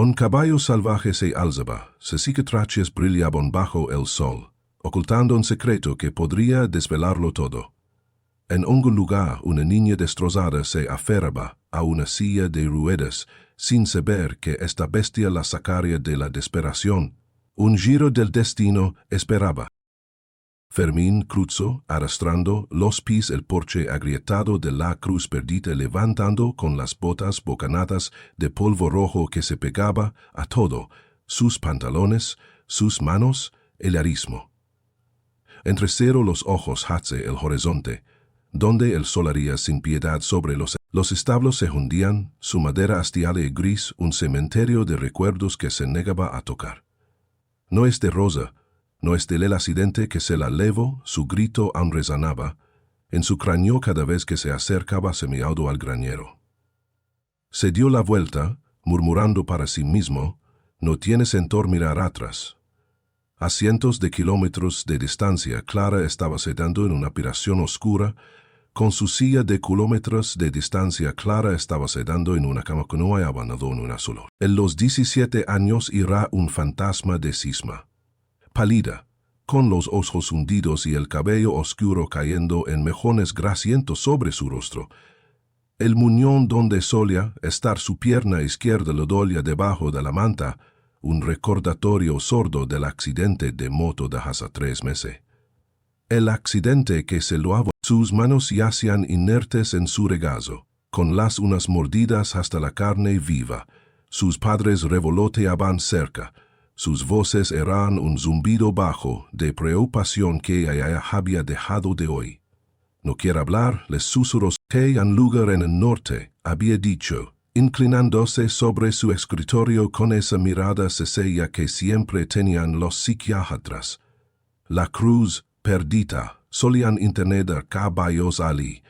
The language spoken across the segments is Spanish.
Un caballo salvaje se alzaba, sus cicatrices brillaban bajo el sol, ocultando un secreto que podría desvelarlo todo. En un lugar, una niña destrozada se aferraba a una silla de ruedas, sin saber que esta bestia la sacaría de la desesperación. Un giro del destino esperaba. Fermín cruzó, arrastrando los pies el porche agrietado de la cruz perdida, levantando con las botas bocanadas de polvo rojo que se pegaba a todo, sus pantalones, sus manos, el arismo. Entrecerró los ojos hacia el horizonte, donde el sol haría sin piedad sobre los establos se hundían, su madera hastiada y gris, un cementerio de recuerdos que se negaba a tocar. No es de Rosa, no es del accidente que se la levó, su grito aún resonaba en su cráneo cada vez que se acercaba semiaudo al granero. Se dio la vuelta, murmurando para sí mismo, no tiene sentido mirar atrás. A cientos de kilómetros de distancia, Clara estaba sedando en una habitación oscura. Con su silla de kilómetros de distancia, Clara estaba sedando en una cama que no hay abandonado en una sola. En los 17 años irá un fantasma de cisma. Pálida, con los ojos hundidos y el cabello oscuro cayendo en mechones grasientos sobre su rostro. El muñón donde solía estar su pierna izquierda le dolía debajo de la manta, un recordatorio sordo del accidente de moto de hace 3 meses. El accidente que se lo había. Sus manos yacían inertes en su regazo, con las unas mordidas hasta la carne viva. Sus padres revoloteaban cerca. Sus voces eran un zumbido bajo de preocupación que ella había dejado de oír. No quiere hablar, les susurró que en lugar en el norte, había dicho, inclinándose sobre su escritorio con esa mirada sencilla que siempre tenían los psiquiatras. La cruz perdida. Solían tener caballos allí.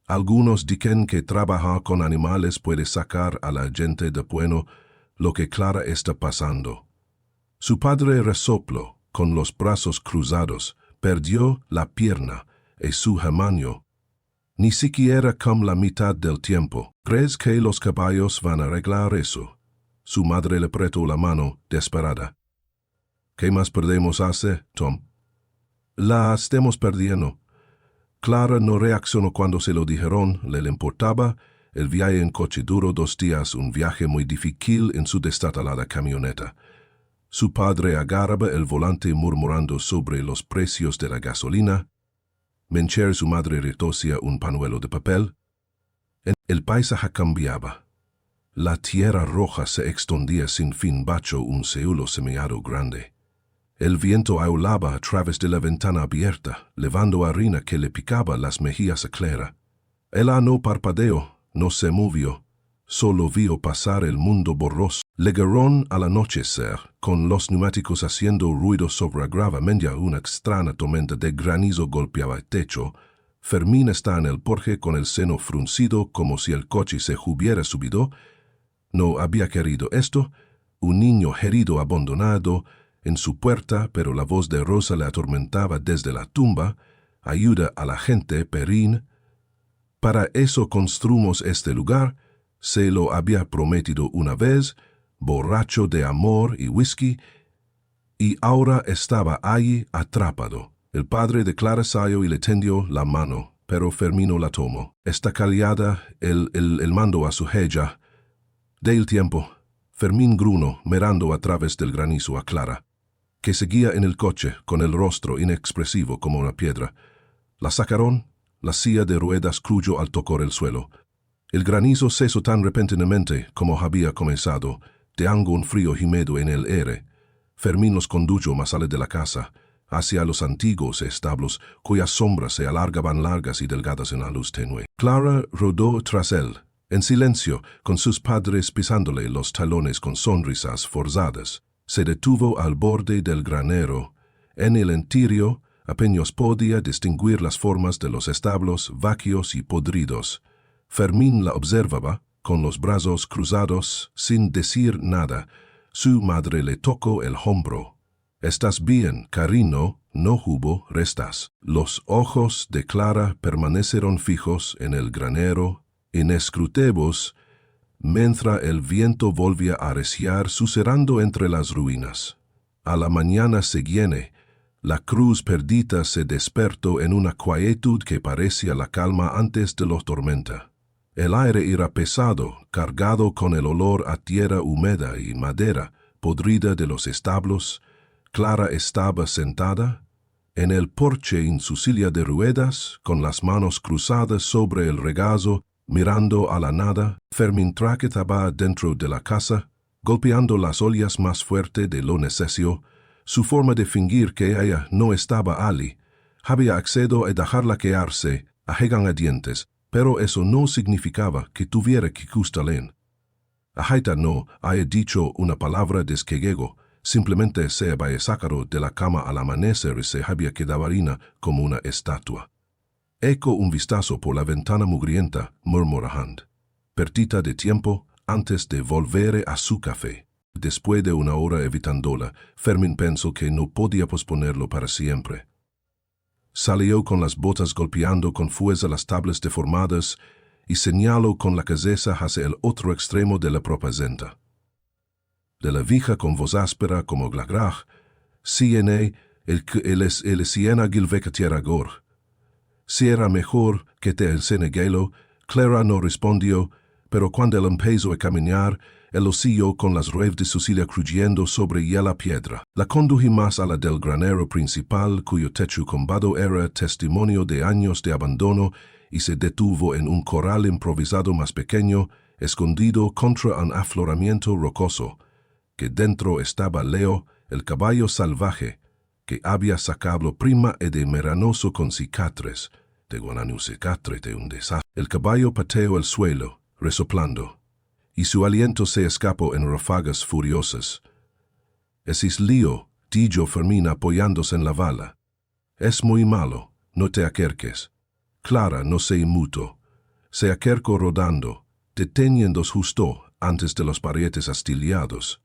Algunos dicen que trabajar con animales puede sacar a la gente de bueno lo que Clara está pasando. Su padre resopló, con los brazos cruzados, perdió la pierna y su hermano. Ni siquiera como la mitad del tiempo. ¿Crees que los caballos van a arreglar eso? Su madre le apretó la mano, desesperada. ¿Qué más podemos hacer, Tom? La estamos perdiendo. Clara no reaccionó cuando se lo dijeron, le importaba. El viaje en coche duró 2 días, un viaje muy difícil en su destartalada camioneta. Su padre agarraba el volante murmurando sobre los precios de la gasolina. Mencher, su madre, retosía un pañuelo de papel. El paisaje cambiaba. La tierra roja se extendía sin fin bajo un cielo semiado grande. El viento aulaba a través de la ventana abierta, levando harina que le picaba las mejillas a Clara. Ella no parpadeó, no se movió, solo vio pasar el mundo borroso. Llegaron al anochecer, con los neumáticos haciendo ruido sobre grava media una extraña tormenta de granizo golpeaba el techo. Fermín está en el porche con el seno fruncido como si el coche se hubiera subido. No había querido esto, un niño herido abandonado en su puerta, pero la voz de Rosa le atormentaba desde la tumba. Ayuda a la gente, Perrín. Para eso construimos este lugar, se lo había prometido una vez, borracho de amor y whisky, y ahora estaba allí atrapado. El padre de Clara salió y le tendió la mano, pero Fermín no la tomó. Está callada, el mando a su hija. De el tiempo. Fermín gruñó, mirando a través del granizo a Clara, que seguía en el coche con el rostro inexpresivo como una piedra. La sacaron, la silla de ruedas crujó al tocar el suelo. El granizo cesó tan repentinamente como había comenzado, dejando un frío gemido en el aire. Fermín los condujo más allá de la casa, hacia los antiguos establos, cuyas sombras se alargaban largas y delgadas en la luz tenue. Clara rodó tras él, en silencio, con sus padres pisándole los talones con sonrisas forzadas. Se detuvo al borde del granero. En el interior apenas podía distinguir las formas de los establos vacíos y podridos. Fermín la observaba, con los brazos cruzados, sin decir nada. Su madre le tocó el hombro. «¿Estás bien, cariño?» No hubo restas. Los ojos de Clara permanecieron fijos en el granero, inescrutables. mientras el viento volvía a arreciar susurrando entre las ruinas. A la mañana siguiente, la cruz perdida se despertó en una quietud que parecía la calma antes de la tormenta. El aire era pesado, cargado con el olor a tierra húmeda y madera podrida de los establos. Clara estaba sentada en el porche en su silla de ruedas, con las manos cruzadas sobre el regazo, mirando a la nada. Fermín traquetaba dentro de la casa, golpeando las ollas más fuerte de lo necesario. Su forma de fingir que ella no estaba allí había accedido a dejarla quedarse a regañadientes, pero eso no significaba que tuviera que gustarle. Ajaita no haya dicho una palabra desquegego, simplemente se había sacado de la cama al amanecer y se había quedado harina como una estatua. Eco un vistazo por la ventana mugrienta, murmurando. Perdita de tiempo antes de volver a su café. Después de una hora evitándola, Fermín pensó que no podía posponerlo para siempre. Salió con las botas golpeando con fuerza las tablas deformadas y señaló con la cabeza hacia el otro extremo de la propaganda. De la vieja con voz áspera como glagraj, siene el siena gilveca tierra gor. Si era mejor que te el senegelo, Clara no respondió, pero cuando él empezó a caminar, él lo siguió con las ruedas de su silla crujiendo sobre hiela piedra. La condují más a la del granero principal, cuyo techo combado era testimonio de años de abandono, y se detuvo en un corral improvisado más pequeño, escondido contra un afloramiento rocoso, que dentro estaba Leo, el caballo salvaje, que había sacado prima y de meranoso con cicatrices, de guananu cicatriz de un desastre. El caballo pateó el suelo, resoplando, y su aliento se escapó en ráfagas furiosas. «Es lío», dijo Fermín apoyándose en la bala. «Es muy malo, no te acerques». Clara no se inmutó. Se acercó rodando, deteniéndose justo antes de los parietes astillados.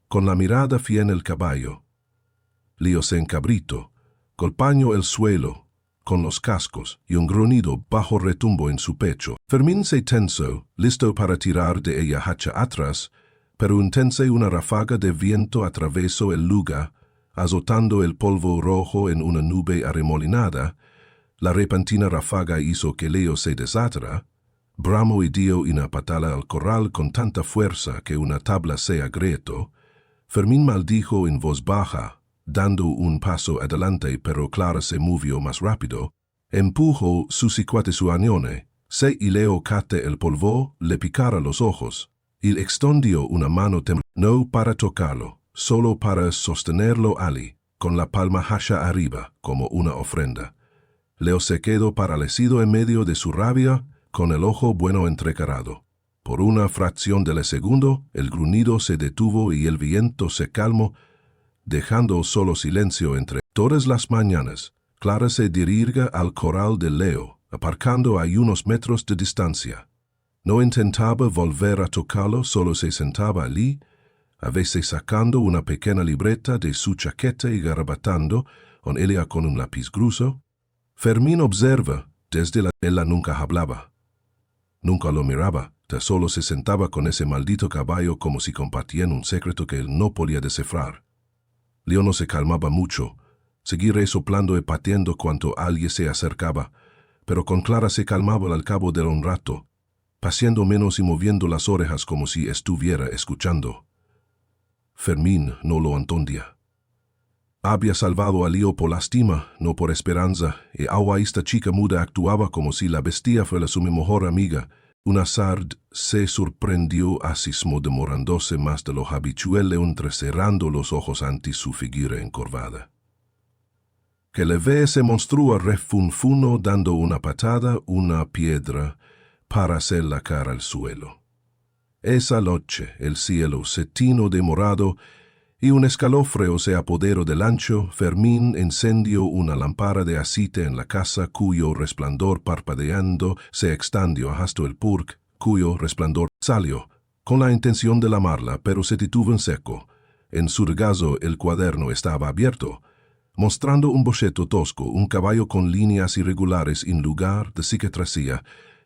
Con la mirada fija en el caballo, Lío se encabritó, golpeó el suelo con los cascos y un gruñido bajo retumbó en su pecho. Fermín se tensó, listo para tirar de ella hacha atrás, pero una ráfaga de viento atravesó el lugar, azotando el polvo rojo en una nube arremolinada. La repentina ráfaga hizo que Leo se desatara, bramó y dio una patada al corral con tanta fuerza que una tabla se agrietó. Fermín maldijo en voz baja, dando un paso adelante, pero Clara se movió más rápido. Empujó su cicuate su añone, se y Leo cate el polvo, le picara los ojos, y extendió una mano no para tocarlo, solo para sostenerlo allí, con la palma hacha arriba, como una ofrenda. Leo se quedó paralizado en medio de su rabia, con el ojo bueno entrecerrado. Por una fracción de segundo, el gruñido se detuvo y el viento se calmó, dejando solo silencio entre. Todas las mañanas, Clara se dirigía al corral de Leo, aparcando a unos metros de distancia. No intentaba volver a tocarlo, solo se sentaba allí, a veces sacando una pequeña libreta de su chaqueta y garabatando con ella con un lápiz grueso. Fermín observa desde la... Ella nunca hablaba. Nunca lo miraba, solo se sentaba con ese maldito caballo como si compartieran un secreto que él no podía descifrar. Leo no se calmaba mucho, seguía resoplando y pateando cuanto alguien se acercaba, pero con Clara se calmaba al cabo de un rato, paseando menos y moviendo las orejas como si estuviera escuchando. Fermín no lo entendía. Había salvado a Leo por lástima, no por esperanza, y ahora esta chica muda actuaba como si la bestia fuera su mejor amiga. Una sard se sorprendió a sí mismo demorándose más de lo habitual, entrecerrando los ojos ante su figura encorvada. Que le ve ese monstruo refunfuno dando una patada, una piedra, para hacer la cara al suelo. Esa noche el cielo se tinó de morado y un escalofrío se apoderó del ancho. Fermín encendió una lámpara de aceite en la casa, cuyo resplandor parpadeando se extendió hasta el purg, cuyo resplandor salió, con la intención de lamarla, pero se detuvo en seco. En su regazo el cuaderno estaba abierto, mostrando un boceto tosco, un caballo con líneas irregulares en lugar de cicatricía,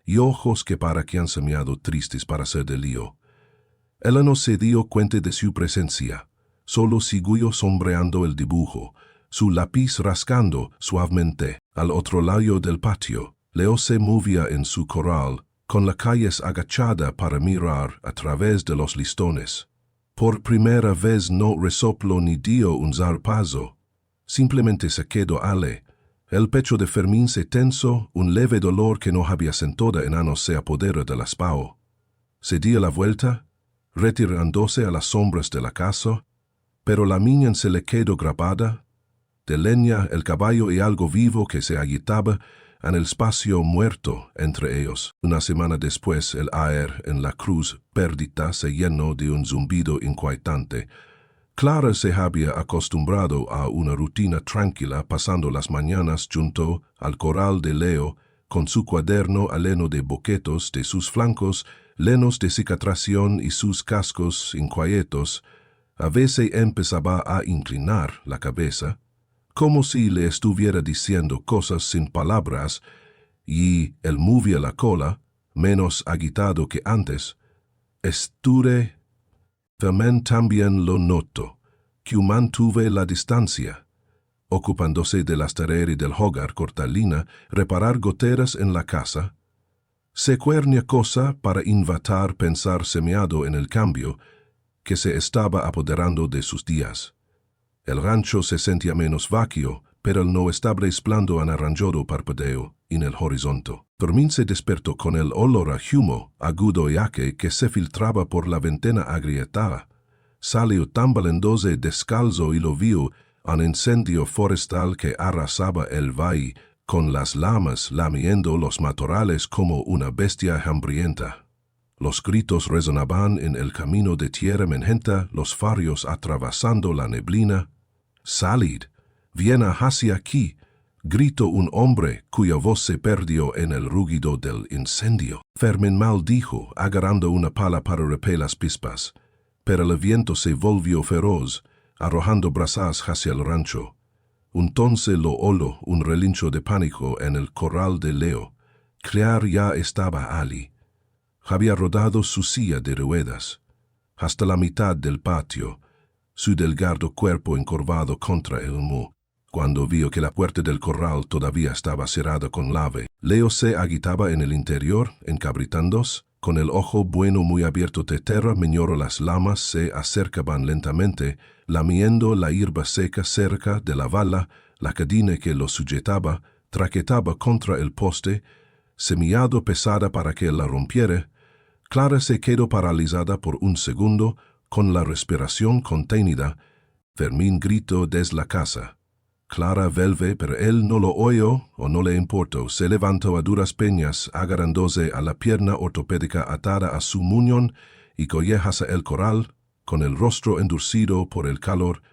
y ojos que para que han sembrado tristes para ser de lío. Ella no se dio cuenta de su presencia, solo siguió sombreando el dibujo, su lápiz rascando suavemente. Al otro lado del patio, Leo se movía en su corral, con la cabeza agachada para mirar a través de los listones. Por primera vez no resopló ni dio un zarpazo. Simplemente se quedó ale. El pecho de Fermín se tensó, un leve dolor que no había sentido en años se apoderó de la espalda. Se dio la vuelta, retirándose a las sombras de la casa, pero la niña se le quedó grabada. De leña, el caballo y algo vivo que se agitaba en el espacio muerto entre ellos. Una semana después, el aire en la cruz perdida se llenó de un zumbido inquietante. Clara se había acostumbrado a una rutina tranquila, pasando las mañanas junto al corral de Leo, con su cuaderno lleno de boquetos de sus flancos, llenos de cicatrización y sus cascos inquietos. A veces empezaba a inclinar la cabeza, como si le estuviera diciendo cosas sin palabras, y él movía la cola, menos agitado que antes. Fermín también lo notó, que mantuve la distancia, ocupándose de las tareas del hogar cortalina, reparar goteras en la casa. Se cuernia cosa para invitar pensar semeado en el cambio que se estaba apoderando de sus días. El rancho se sentía menos vacío, pero el no estable esplendor anaranjado parpadeo en el horizonte. Fermín se despertó con el olor a humo agudo y aquel que se filtraba por la ventana agrietada. Salió tambaleándose descalzo y lo vio un incendio forestal que arrasaba el valle, con las llamas lamiendo los matorrales como una bestia hambrienta. Los gritos resonaban en el camino de tierra magenta, los farios atravesando la neblina. «Salid, viene hacia aquí», gritó un hombre cuya voz se perdió en el rugido del incendio. Fermín maldijo, agarrando una pala para repeler las chispas, pero el viento se volvió feroz, arrojando brasas hacia el rancho. Entonces lo oyó un relincho de pánico en el corral de Leo. Claire ya estaba allí. Había rodado su silla de ruedas hasta la mitad del patio, su delgado cuerpo encorvado contra el muro. Cuando vio que la puerta del corral todavía estaba cerrada con llave, Leo se agitaba en el interior, encabritándose, con el ojo bueno muy abierto de terra meñoro. Las llamas se acercaban lentamente, lamiendo la hierba seca cerca de la bala. La cadena que lo sujetaba traquetaba contra el poste, semillado pesada para que la rompiera. Clara se quedó paralizada por un segundo, con la respiración contenida. Fermín gritó desde la casa. Clara vuelve, pero él no lo oyó o no le importó. Se levantó a duras peñas, agarrándose a la pierna ortopédica atada a su muñón, y cogió hacia el corral, con el rostro endurecido por el calor.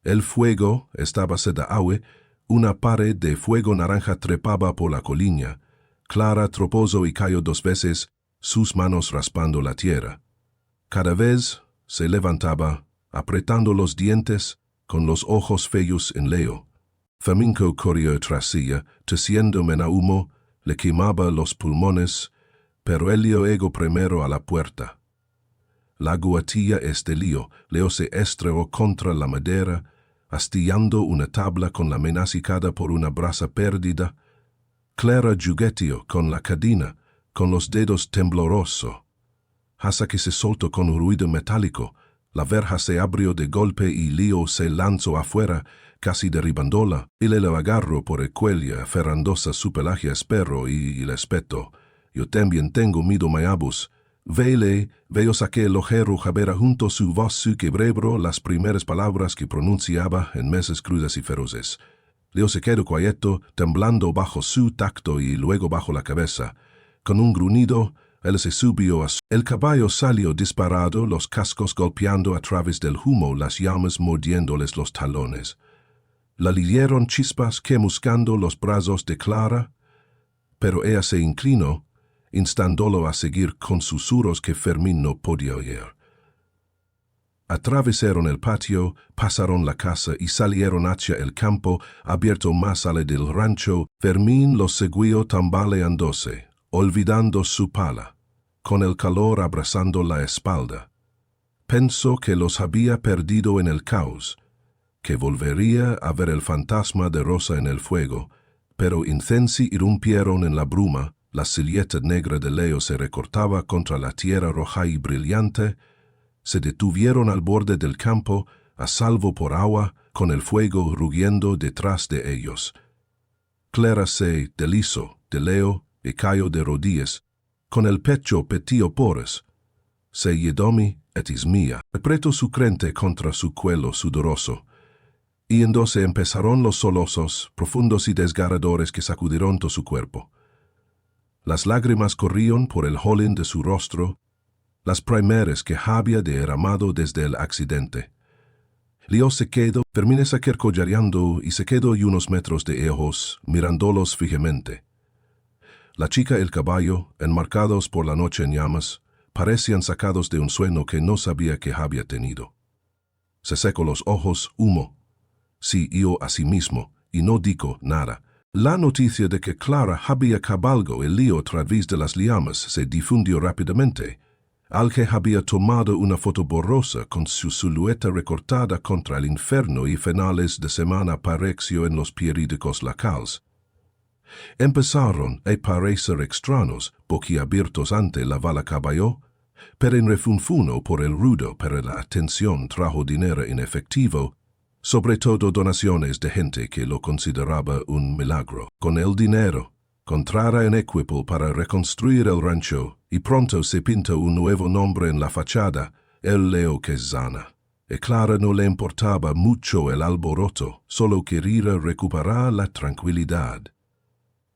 El fuego estaba sedahue, una pared de fuego naranja trepaba por la colina. Clara tropezó y cayó 2 veces, sus manos raspando la tierra. Cada vez se levantaba, apretando los dientes, con los ojos feos en Leo. Fermín corrió tras ella, tosiendo mena humo, le quemaba los pulmones, pero él llegó primero a la puerta. La guatilla lío, Leo se estrelló contra la madera, astillando una tabla con la menacicada por una brasa perdida. Clara jugueteó con la cadena, con los dedos temblorosos, hasta que se soltó con un ruido metálico. La verja se abrió de golpe y Leo se lanzó afuera, casi derribándola, y le agarró por el cuello, aferrándose a su pelaje áspero y le espetó. «Yo también tengo miedo, mayabus. Veo saqué el ojero jabera junto su voz su quebrebro las primeras palabras que pronunciaba en mesas crudas y feroces». Leo se quedó quieto, temblando bajo su tacto y luego bajo la cabeza. Con un gruñido, él se subió a el caballo salió disparado, los cascos golpeando a través del humo, las llamas mordiéndoles los talones. La hirieron chispas quemuscando los brazos de Clara, pero ella se inclinó, instándolo a seguir con susurros que Fermín no podía oír. Atravesaron el patio, pasaron la casa y salieron hacia el campo abierto más allá del rancho. Fermín los siguió tambaleándose, olvidando su pala, con el calor abrazando la espalda. Pensó que los había perdido en el caos, que volvería a ver el fantasma de Rosa en el fuego, pero incensi irrumpieron en la bruma, la silueta negra de Leo se recortaba contra la tierra roja y brillante, se detuvieron al borde del campo, a salvo por agua, con el fuego rugiendo detrás de ellos. Clara se deslizó de Leo y cayó de rodillas, con el pecho petió poras. Se yedomi et ismía, apretó su frente contra su cuello sudoroso, y entonces empezaron los solozos profundos y desgarradores que sacudieron todo su cuerpo. Las lágrimas corrían por el holín de su rostro, las primeras que había derramado desde el accidente. Leo se quedó, Fermínez quercollareando y se quedó y unos metros de ellos, mirándolos fijamente. La chica y el caballo, enmarcados por la noche en llamas, parecían sacados de un sueño que no sabía que había tenido. Se secó los ojos, humo. Sí, yo a sí mismo, y no dijo nada. La noticia de que Clara había cabalgado el lío a través de las llamas se difundió rápidamente. Alguien había tomado una foto borrosa con su silueta recortada contra el infierno y finales de semana apareció en los periódicos locales. Empezaron a parecer extraños, boquiabiertos ante la bala caballo, pero en refunfuno por el ruido, pero la atención trajo dinero en efectivo, sobre todo donaciones de gente que lo consideraba un milagro. Con el dinero, contrara en equipo para reconstruir el rancho, y pronto se pintó un nuevo nombre en la fachada, el Leo Quezana. A Clara no le importaba mucho el alboroto, solo quería recuperar la tranquilidad.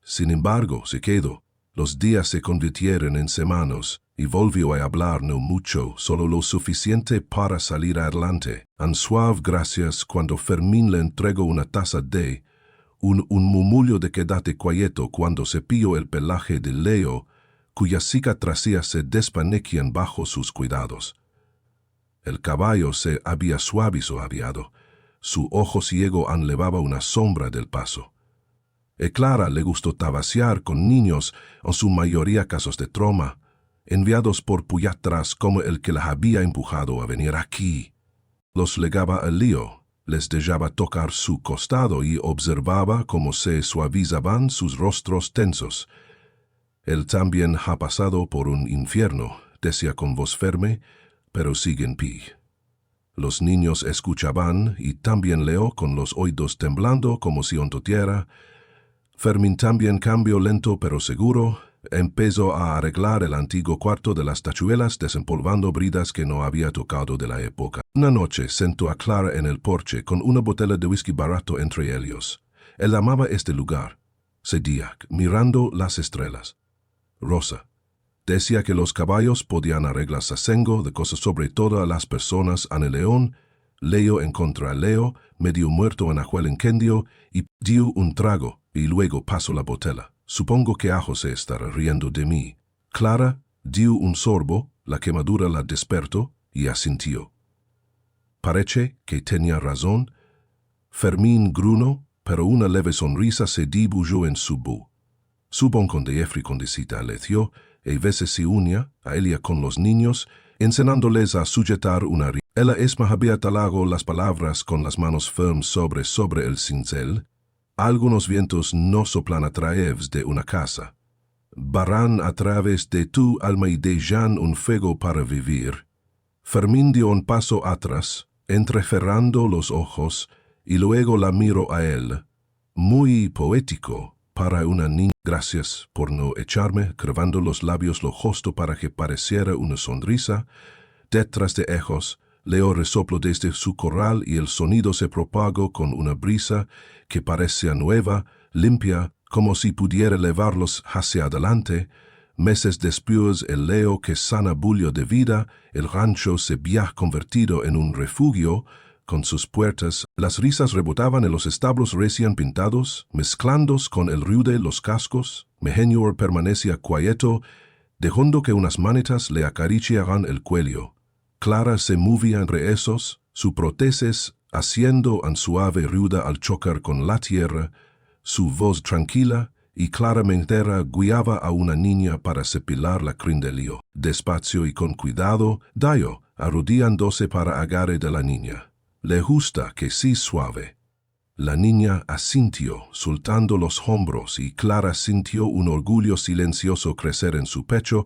Sin embargo, se quedó. Los días se convirtieron en semanas, y volvió a hablar no mucho, solo lo suficiente para salir adelante. En suave gracias cuando Fermín le entregó una taza de un murmullo de quédate quieto cuando cepilló el pelaje de Leo, cuyas cicatrices se desvanecían bajo sus cuidados. El caballo se había suavizado, su ojo ciego enlevaba una sombra del paso. A Clara le gustó tabasear con niños, en su mayoría casos de trauma, enviados por puyatras como el que la había empujado a venir aquí. Los legaba al lío, les dejaba tocar su costado y observaba cómo se suavizaban sus rostros tensos. Él también ha pasado por un infierno, decía con voz firme, pero sigue en pie. Los niños escuchaban y también Leo con los oídos temblando como si ontotiera. Fermín también cambió lento pero seguro, empezó a arreglar el antiguo cuarto de las tachuelas desempolvando bridas que no había tocado de la época. Una noche sentó a Clara en el porche con una botella de whisky barato entre ellos. Él amaba este lugar, cedía, mirando las estrellas. Rosa decía que los caballos podían arreglar sasengo de cosas sobre todo a las personas en el león. Leo encontró a Leo, medio muerto en aquel incendio, y dio un trago, y luego pasó la botella. Supongo que a José estará riendo de mí. Clara dio un sorbo, la quemadura la despertó, y asintió. Parece que tenía razón. Fermín grunó, pero una leve sonrisa se dibujó en su boca. Subón con Jeffrey condicita le dio, y veces se unía a ella con los niños, enseñándoles a sujetar una rima. Ella esma había talado las palabras con las manos firmes sobre el cincel. Algunos vientos no soplan a través de una casa. Barán a través de tu alma y dejan un fuego para vivir. Fermín dio un paso atrás, entrecerrando los ojos, y luego la miró a él. Muy poético para una niña. Gracias por no echarme, curvando los labios lo justo para que pareciera una sonrisa. Detrás de ellos, Leo resopló desde su corral y el sonido se propagó con una brisa que parecía nueva, limpia, como si pudiera llevarlos hacia adelante. Meses después, el Leo que sana bullo de vida, el rancho se había convertido en un refugio. Con sus puertas, las risas rebotaban en los establos recién pintados, mezclándose con el ruido de los cascos. Meñor permanecía quieto, dejando que unas manitas le acariciaran el cuello. Clara se movía entre esos, su prótesis haciendo un suave ruido al chocar con la tierra, su voz tranquila y Clara Mentera guiaba a una niña para cepilar la crin de lío. Despacio y con cuidado, Dayo, arrodillándose para agarre de la niña. Le gusta que sí suave. La niña asintió, soltando los hombros, y Clara sintió un orgullo silencioso crecer en su pecho,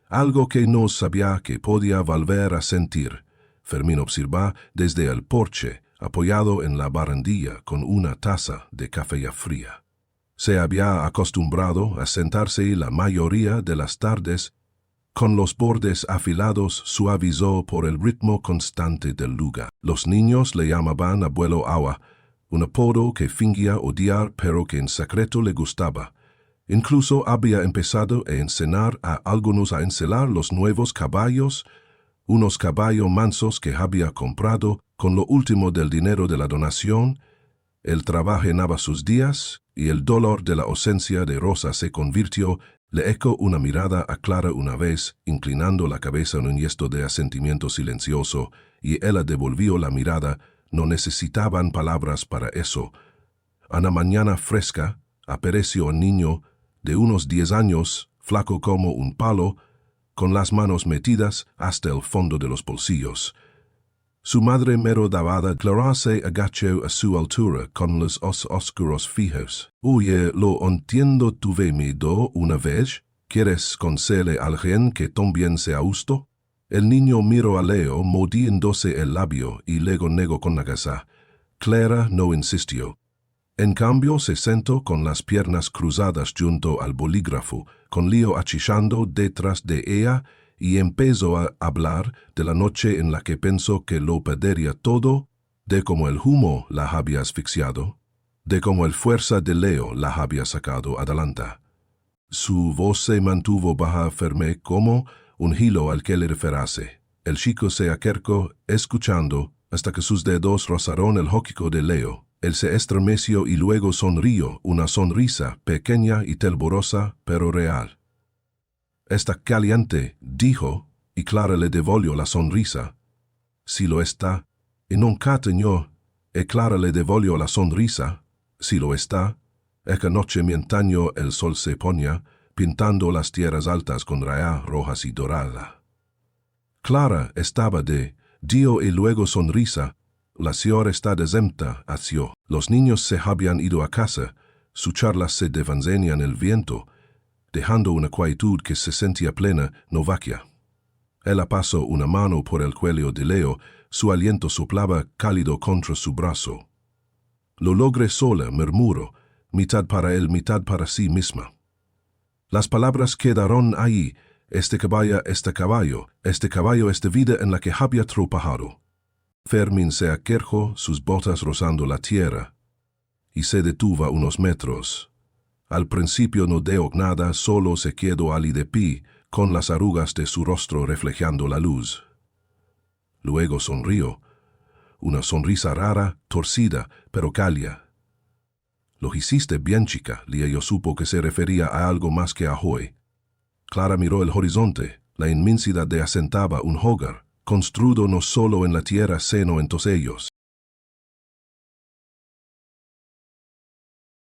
algo que no sabía que podía volver a sentir. Fermín observaba desde el porche, apoyado en la barandilla con una taza de café ya fría. Se había acostumbrado a sentarse la mayoría de las tardes con los bordes afilados suavizó por el ritmo constante del lugar. Los niños le llamaban Abuelo Agua, un apodo que fingía odiar pero que en secreto le gustaba. Incluso había empezado a enseñar a algunos a encelar los nuevos caballos, unos caballos mansos que había comprado con lo último del dinero de la donación. El trabajo llenaba sus días y el dolor de la ausencia de Rosa se convirtió. Le echó una mirada a Clara una vez, inclinando la cabeza en un gesto de asentimiento silencioso, y ella devolvió la mirada. No necesitaban palabras para eso. A la mañana fresca apareció un niño de unos 10 años, flaco como un palo, con las manos metidas hasta el fondo de los bolsillos. Su madre merodavada. Clara se agachó a su altura con los ojos oscuros fijos. Oye, lo entiendo, tuve miedo una vez. ¿Quieres contarle a alguien que también sea justo? El niño miró a Leo mordiéndose el labio y luego negó con la casa. Clara no insistió. En cambio se sentó con las piernas cruzadas junto al bolígrafo, con Leo achicando detrás de ella, y empezó a hablar de la noche en la que pensó que lo perdería todo, de cómo el humo la había asfixiado, de cómo el fuerza de Leo la había sacado adelante. Su voz se mantuvo baja firme como un hilo al que le referase. El chico se acercó, escuchando, hasta que sus dedos rozaron el hocico de Leo. Él se estremeció y luego sonrió, una sonrisa pequeña y temblorosa, pero real. «Está caliente», dijo, y Clara le devolvió la sonrisa. «Si lo está». Y nunca teñó, y Clara le devolvió la sonrisa. «Si lo está». Esa noche mientras el sol se ponía, pintando las tierras altas con rayas rojas y doradas. Clara estaba dio y luego sonrisa. La ciudad está desierta, asió. Los niños se habían ido a casa, su charla se desvanecía en el viento, dejando una quietud que se sentía plena, no vacía. Ella pasó una mano por el cuello de Leo, su aliento soplaba cálido contra su brazo. «Lo logré sola», murmuró, mitad para él, mitad para sí misma. Las palabras quedaron ahí. Este caballo, esta vida en la que había tropajado. Fermín se acercó, sus botas rozando la tierra, y se detuvo a unos metros. Al principio no dijo nada, solo se quedó allí de pie, con las arrugas de su rostro reflejando la luz. Luego sonrió, una sonrisa rara, torcida, pero cálida. «Lo hiciste bien, chica», Leo supo que se refería a algo más que a Joy. Clara miró el horizonte, la inmensidad de asentaba un hogar, construido no solo en la tierra sino en todos ellos.